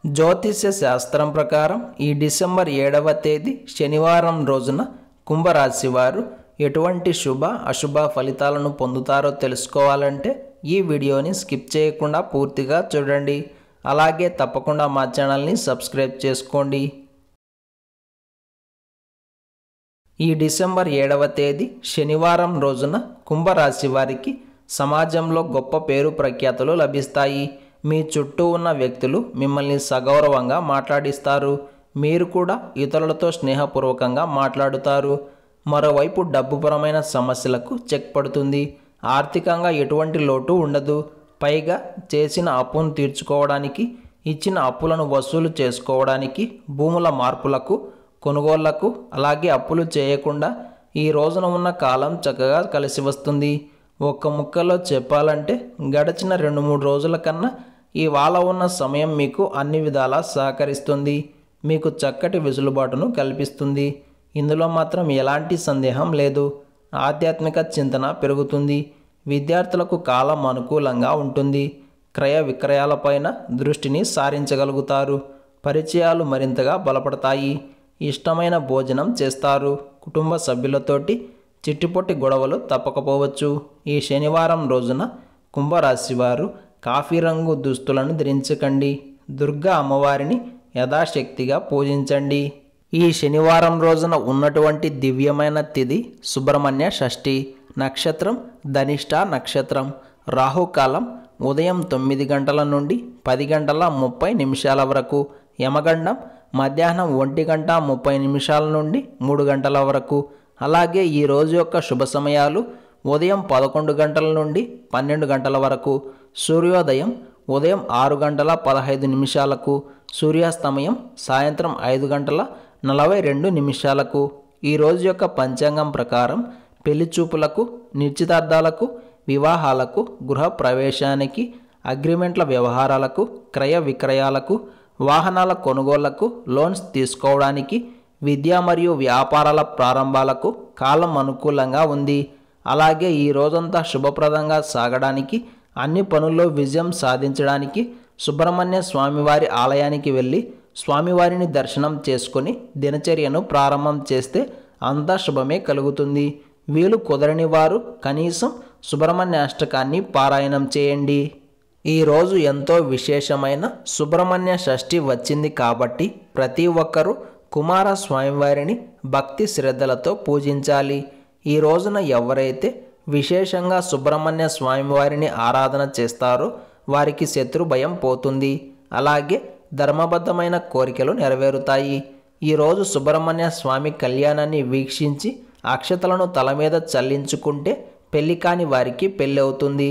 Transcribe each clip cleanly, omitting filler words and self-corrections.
జ్యోతిష్య శాస్త్రం ప్రకారం ఈ డిసెంబర్ 7వ తేదీ శనివారం రోజున కుంభరాశి వారు ఎటువంటి శుభ అశుభ ఫలితాలను పొందుతారో తెలుసుకోవాలంటే ఈ వీడియోని స్కిప్ చేయకుండా పూర్తిగా చూడండి. అలాగే తప్పకుండా మా ఛానల్ని సబ్స్క్రైబ్ చేసుకోండి. ఈ డిసెంబర్ 7వ తేదీ శనివారం రోజున కుంభరాశి వారికి సమాజంలో గొప్ప పేరు ప్రఖ్యాతులు లభిస్తాయి. మీ చుట్టూ ఉన్న వ్యక్తులు మిమ్మల్ని సగౌరవంగా మాట్లాడిస్తారు. మీరు కూడా ఇతరులతో స్నేహపూర్వకంగా మాట్లాడుతారు. మరోవైపు డబ్బుపరమైన సమస్యలకు చెక్ పడుతుంది. ఆర్థికంగా ఎటువంటి లోటు ఉండదు. పైగా చేసిన అప్పును తీర్చుకోవడానికి, ఇచ్చిన అప్పులను వసూలు చేసుకోవడానికి, భూముల మార్పులకు, కొనుగోళ్లకు, అలాగే అప్పులు చేయకుండా ఈ రోజున ఉన్న కాలం చక్కగా కలిసి వస్తుంది. ఒక్క ముక్కలో చెప్పాలంటే గడిచిన 2-3 రోజుల కన్నా ఇవాళ ఉన్న సమయం మీకు అన్ని విధాలా సహకరిస్తుంది. మీకు చక్కటి వెసులుబాటును కల్పిస్తుంది. ఇందులో మాత్రం ఎలాంటి సందేహం లేదు. ఆధ్యాత్మిక చింతన పెరుగుతుంది. విద్యార్థులకు కాలం అనుకూలంగా ఉంటుంది. క్రయ విక్రయాలపైన దృష్టిని సారించగలుగుతారు. పరిచయాలు మరింతగా బలపడతాయి. ఇష్టమైన భోజనం చేస్తారు. కుటుంబ సభ్యులతోటి చిట్టిపొట్టి గొడవలు తప్పకపోవచ్చు. ఈ శనివారం రోజున కుంభరాశి వారు కాఫీ రంగు దుస్తులను ధరించకండి. దుర్గా అమ్మవారిని యథాశక్తిగా పూజించండి. ఈ శనివారం రోజున ఉన్నటువంటి దివ్యమైన తిథి సుబ్రహ్మణ్య షష్ఠి. నక్షత్రం ధనిష్ట నక్షత్రం. రాహుకాలం ఉదయం 9 గంటల నుండి 10 గంటల 30 నిమిషాల వరకు. యమగండం మధ్యాహ్నం 1 గంట 30 నిమిషాల నుండి 3 గంటల వరకు. అలాగే ఈ రోజు యొక్క శుభ సమయాలు ఉదయం 11 గంటల నుండి 12 గంటల వరకు. సూర్యోదయం ఉదయం 6 గంటల 15 నిమిషాలకు. సూర్యాస్తమయం సాయంత్రం 5 గంటల 42 నిమిషాలకు. ఈ రోజు యొక్క పంచాంగం ప్రకారం పెళ్లి చూపులకు, నిశ్చితార్థాలకు, వివాహాలకు, గృహ ప్రవేశానికి, అగ్రిమెంట్ల వ్యవహారాలకు, క్రయ విక్రయాలకు, వాహనాల కొనుగోళ్లకు, లోన్స్ తీసుకోవడానికి, విద్య మరియు వ్యాపారాల ప్రారంభాలకు కాలం అనుకూలంగా ఉంది. అలాగే ఈ రోజంతా శుభప్రదంగా సాగడానికి, అన్ని పనుల్లో విజయం సాధించడానికి సుబ్రహ్మణ్య స్వామివారి ఆలయానికి వెళ్ళి స్వామివారిని దర్శనం చేసుకొని దినచర్యను ప్రారంభం చేస్తే అంతా శుభమే కలుగుతుంది. వీలు కుదరని వారు కనీసం సుబ్రహ్మణ్య అష్టకాన్ని పారాయణం చేయండి. ఈరోజు ఎంతో విశేషమైన సుబ్రహ్మణ్య షష్ఠి వచ్చింది కాబట్టి ప్రతి ఒక్కరూ కుమార స్వామివారిని భక్తి శ్రద్ధలతో పూజించాలి. ఈ రోజున ఎవరైతే విశేషంగా సుబ్రహ్మణ్య స్వామివారిని ఆరాధన చేస్తారో వారికి శత్రు భయం పోతుంది. అలాగే ధర్మబద్ధమైన కోరికలు నెరవేరుతాయి. ఈరోజు సుబ్రహ్మణ్య స్వామి కళ్యాణాన్ని వీక్షించి అక్షతలను తల మీద చల్లించుకుంటే పెళ్లి కాని వారికి పెళ్ళి అవుతుంది.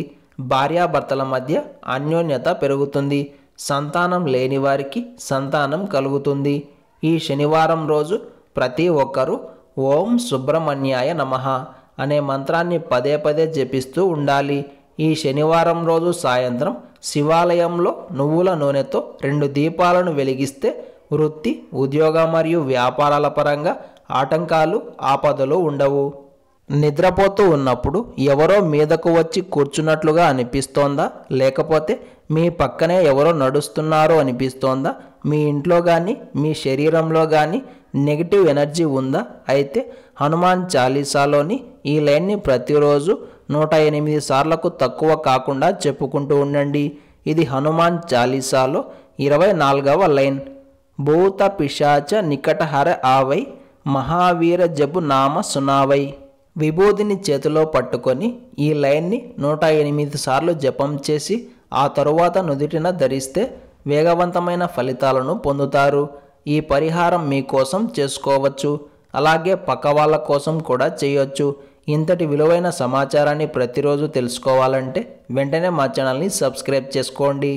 భార్యాభర్తల మధ్య అన్యోన్యత పెరుగుతుంది. సంతానం లేని వారికి సంతానం కలుగుతుంది. ఈ శనివారం రోజు ప్రతి ఒక్కరూ ఓం సుబ్రహ్మణ్యాయ నమః అనే మంత్రాన్ని పదే పదే జపిస్తూ ఉండాలి. ఈ శనివారం రోజు సాయంత్రం శివాలయంలో నువ్వుల నూనెతో 2 దీపాలను వెలిగిస్తే వృత్తి, ఉద్యోగ మరియు వ్యాపారాల పరంగా ఆటంకాలు, ఆపదలు ఉండవు. నిద్రపోతూ ఉన్నప్పుడు ఎవరో మీదకు వచ్చి కూర్చున్నట్లుగా అనిపిస్తోందా? లేకపోతే మీ పక్కనే ఎవరో నడుస్తున్నారో అనిపిస్తోందా? మీ ఇంట్లో కానీ మీ శరీరంలో కానీ నెగిటివ్ ఎనర్జీ ఉందా? అయితే హనుమాన్ చాలీసాలోని ఈ లైన్ని ప్రతిరోజు 108 సార్లకు తక్కువ కాకుండా చెప్పుకుంటూ ఉండండి. ఇది హనుమాన్ చాలీసాలో 24వ లైన్. భూత పిశాచ నికటహర ఆవై మహావీర జపు నామ సునావై. విభూతిని చేతిలో పట్టుకొని ఈ లైన్ని 108 సార్లు జపం చేసి ఆ తరువాత నుదిటిన ధరిస్తే వేగవంతమైన ఫలితాలను పొందుతారు. ఈ పరిహారం మీకోసం చేసుకోవచ్చు. అలాగే పక్క వాళ్ళ కోసం కూడా చేయొచ్చు. ఇంతటి విలువైన సమాచారాన్ని ప్రతిరోజు తెలుసుకోవాలంటే వెంటనే మా ఛానల్ని సబ్స్క్రైబ్ చేసుకోండి.